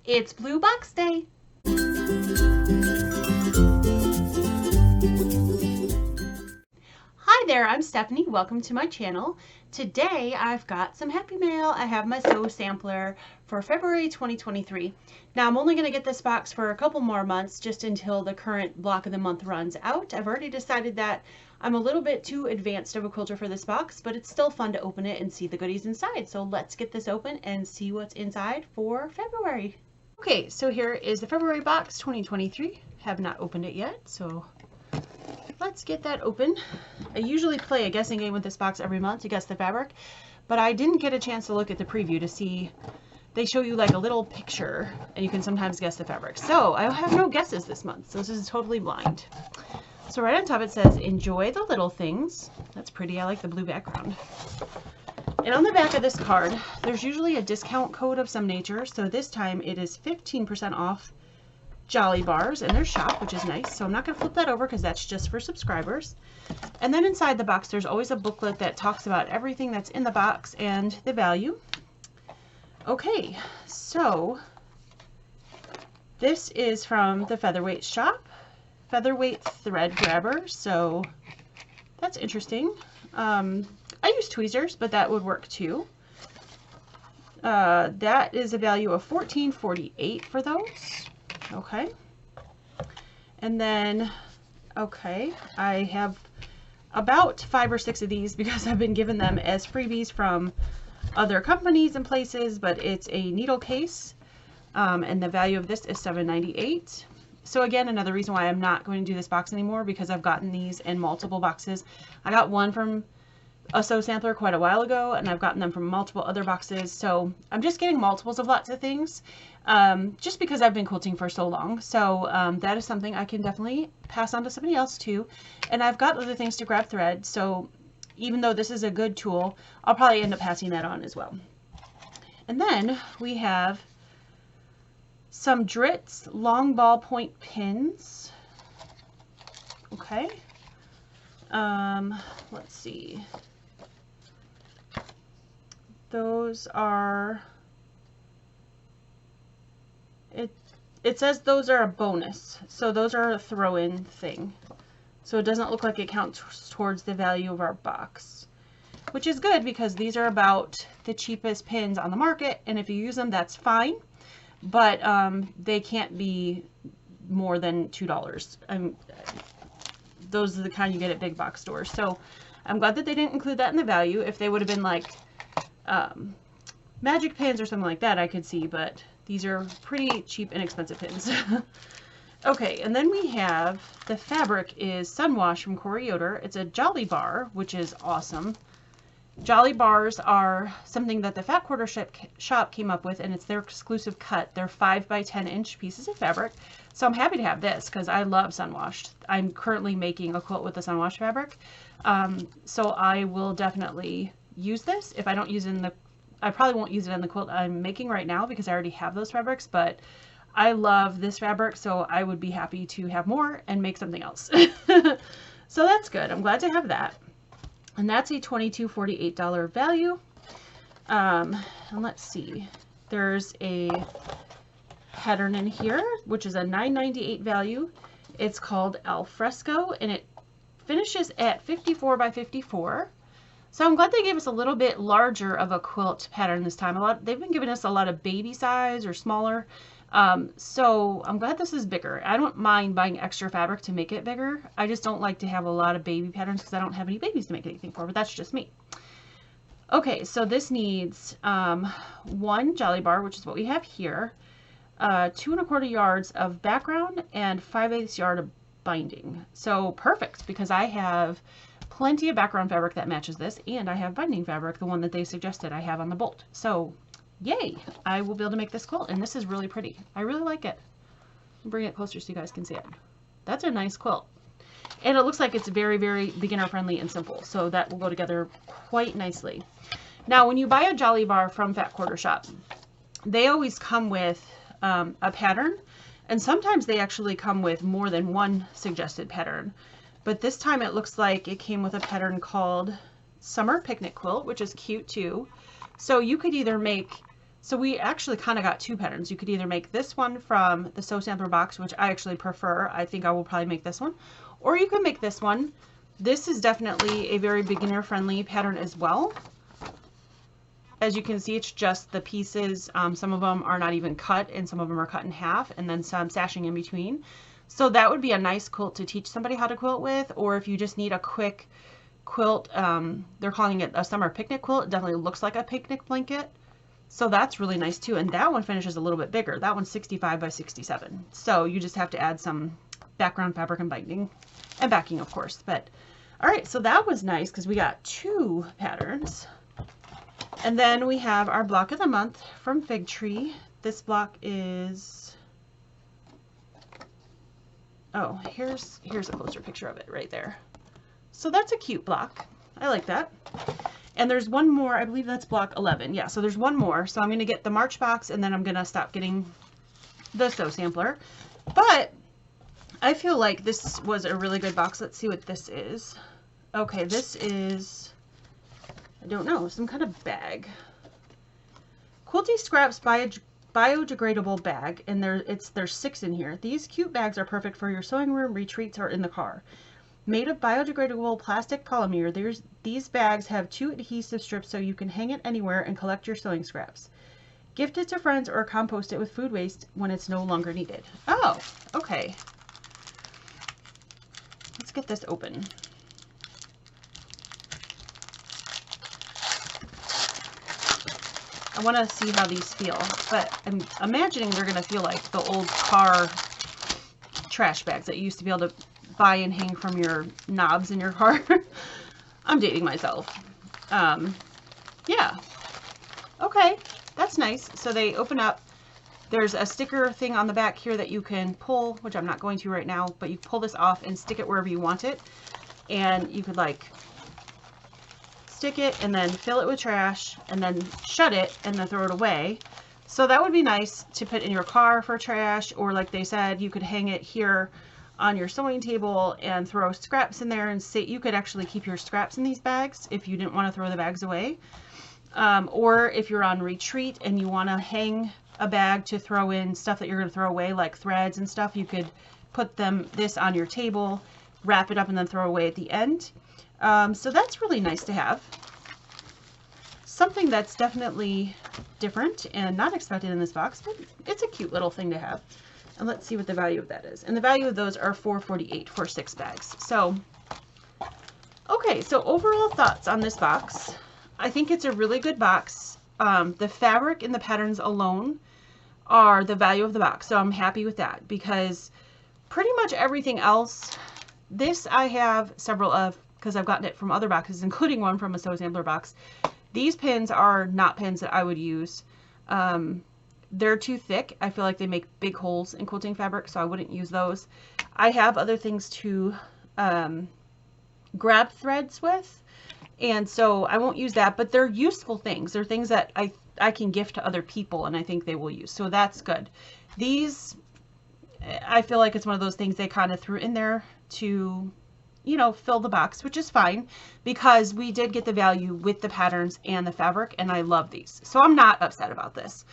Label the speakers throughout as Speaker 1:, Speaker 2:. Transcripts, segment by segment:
Speaker 1: It's Blue Box Day. Hi there, I'm Stephanie. Welcome to my channel. Today I've got some happy mail. I have my sew sampler for February 2023. Now I'm only going to get this box for a couple more months just until the current block of the month runs out. I've already decided that I'm a little bit too advanced of a quilter for this box, but it's still fun to open it and see the goodies inside. So let's get this open and see what's inside for February. Okay, so here is the February box 2023. Have not opened it yet, so let's get that open. I usually play a guessing game with this box every month to guess the fabric, but I didn't get a chance to look at the preview to see. They show you like a little picture and you can sometimes guess the fabric. So I have no guesses this month, so this is totally blind. So right on top it says, enjoy the little things. That's pretty, I like the blue background. And on the back of this card, there's usually a discount code of some nature. So this time it is 15% off Jolly Bars in their shop, which is nice. So I'm not going to flip that over because that's just for subscribers. And then inside the box, there's always a booklet that talks about everything that's in the box and the value. Okay, so this is from the Featherweight shop, Featherweight Thread Grabber. So that's interesting. I use tweezers, but that would work too. That is a value of $14.48 for those. Okay. And then, okay, I have about 5 or 6 of these because I've been given them as freebies from other companies and places, but it's a needle case, and the value of this is $7.98. So again, another reason why I'm not going to do this box anymore, because I've gotten these in multiple boxes. I got one from a sew sampler quite a while ago, and I've gotten them from multiple other boxes, so I'm just getting multiples of lots of things, just because I've been quilting for so long. So that is something I can definitely pass on to somebody else too. And I've got other things to grab thread, so even though this is a good tool, I'll probably end up passing that on as well. And then we have some Dritz long ball point pins. Okay. Let's see. Those are, it says those are a bonus. So those are a throw-in thing. So it doesn't look like it counts towards the value of our box, which is good because these are about the cheapest pins on the market. And if you use them, that's fine. But they can't be more than $2. Those are the kind you get at big box stores. So I'm glad that they didn't include that in the value. If they would have been like magic pins or something like that, I could see, but these are pretty cheap, inexpensive pins. Okay, and then we have the fabric is Sunwash from Corey Yoder. It's a Jolly Bar, which is awesome. Jolly Bars are something that the Fat Quarter shop came up with, and it's their exclusive cut. They're 5 by 10 inch pieces of fabric. So I'm happy to have this because I love Sunwash. I'm currently making a quilt with the Sunwash fabric. So I will definitely use this. If I don't use it in the, I probably won't use it in the quilt I'm making right now because I already have those fabrics, but I love this fabric, so I would be happy to have more and make something else. So that's good. I'm glad to have that. And that's a $22.48 value. And let's see, there's a pattern in here, which is a $9.98 value. It's called Alfresco, and it finishes at 54 by 54. So I'm glad they gave us a little bit larger of a quilt pattern this time. They've been giving us a lot of baby size or smaller. So I'm glad this is bigger. I don't mind buying extra fabric to make it bigger. I just don't like to have a lot of baby patterns because I don't have any babies to make anything for, but that's just me. Okay, so this needs 1 Jolly Bar, which is what we have here, 2 1/4 yards of background, and 5/8 yard of binding. So perfect, because I have plenty of background fabric that matches this, and I have binding fabric, the one that they suggested I have on the bolt. So yay, I will be able to make this quilt, and this is really pretty. I really like it. I'll bring it closer so you guys can see it. That's a nice quilt. And it looks like it's very, very beginner friendly and simple, so that will go together quite nicely. Now, when you buy a Jolly Bar from Fat Quarter Shop, they always come with a pattern, and sometimes they actually come with more than one suggested pattern. But this time it looks like it came with a pattern called Summer Picnic Quilt, which is cute too. So you could either make So we actually kind of got two patterns. You could either make this one from the Sew Sampler box, which I actually prefer. I think I will probably make this one. Or you can make this one. This is definitely a very beginner friendly pattern as well. As you can see, it's just the pieces. Some of them are not even cut and some of them are cut in half and then some sashing in between. So that would be a nice quilt to teach somebody how to quilt with, or if you just need a quick quilt, they're calling it a summer picnic quilt. It definitely looks like a picnic blanket. So that's really nice too. And that one finishes a little bit bigger. That one's 65 by 67. So you just have to add some background fabric and binding and backing, of course. But all right, so that was nice because we got two patterns. And then we have our block of the month from Fig Tree. This block is, oh, here's a closer picture of it right there. So that's a cute block. I like that. And there's one more, I believe that's block 11. Yeah, so there's one more. So I'm going to get the March box and then I'm going to stop getting the Sew Sampler. But I feel like this was a really good box. Let's see what this is. Okay, this is, I don't know, some kind of bag. Quilty Scraps biodegradable bag, and there's 6 in here. These cute bags are perfect for your sewing room, retreats, or in the car. Made of biodegradable plastic polymer, these bags have 2 adhesive strips so you can hang it anywhere and collect your sewing scraps. Gift it to friends or compost it with food waste when it's no longer needed. Oh, okay. Let's get this open. I want to see how these feel, but I'm imagining they're going to feel like the old car trash bags that you used to be able to buy and hang from your knobs in your car. I'm dating myself. Yeah. Okay, that's nice. So they open up. There's a sticker thing on the back here that you can pull, which I'm not going to right now, but you pull this off and stick it wherever you want it. And you could like stick it and then fill it with trash and then shut it and then throw it away. So that would be nice to put in your car for trash, or like they said, you could hang it here on your sewing table and throw scraps in there, and say you could actually keep your scraps in these bags if you didn't want to throw the bags away. Or if you're on retreat and you want to hang a bag to throw in stuff that you're going to throw away, like threads and stuff, you could put this on your table, wrap it up, and then throw away at the end. So that's really nice to have. Something that's definitely different and not expected in this box, but it's a cute little thing to have. And let's see what the value of that is. And the value of those are $4.48 for 6 bags. So, okay, so overall thoughts on this box. I think it's a really good box. The fabric and the patterns alone are the value of the box. So I'm happy with that, because pretty much everything else, this I have several of because I've gotten it from other boxes, including one from a Sew Sampler box. These pins are not pins that I would use. They're too thick. I feel like they make big holes in quilting fabric, so I wouldn't use those. I have other things to grab threads with, and so I won't use that, but they're useful things. They're things that I can gift to other people, and I think they will use, so that's good. These, I feel like it's one of those things they kind of threw in there to, you know, fill the box, which is fine, because we did get the value with the patterns and the fabric, and I love these, so I'm not upset about this.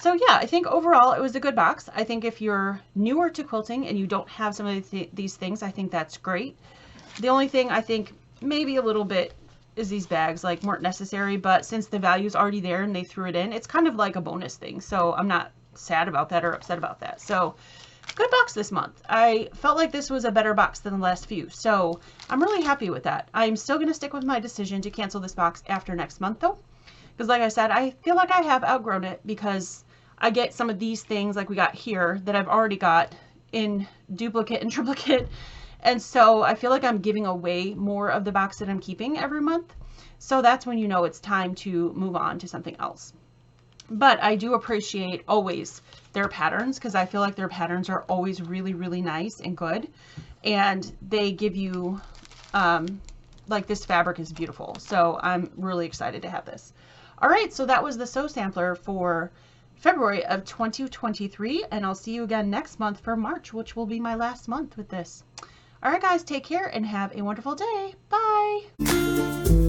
Speaker 1: So yeah, I think overall it was a good box. I think if you're newer to quilting and you don't have some of these things, I think that's great. The only thing I think maybe a little bit is these bags like weren't necessary, but since the value's already there and they threw it in, it's kind of like a bonus thing. So I'm not sad about that or upset about that. So good box this month. I felt like this was a better box than the last few, so I'm really happy with that. I'm still going to stick with my decision to cancel this box after next month though. Because like I said, I feel like I have outgrown it, because I get some of these things like we got here that I've already got in duplicate and triplicate. And so I feel like I'm giving away more of the box that I'm keeping every month. So that's when you know it's time to move on to something else. But I do appreciate always their patterns, because I feel like their patterns are always really, really nice and good. And they give you, like this fabric is beautiful. So I'm really excited to have this. All right, so that was the Sew Sampler for February of 2023, and I'll see you again next month for March, which will be my last month with this. All right, guys, take care and have a wonderful day. Bye.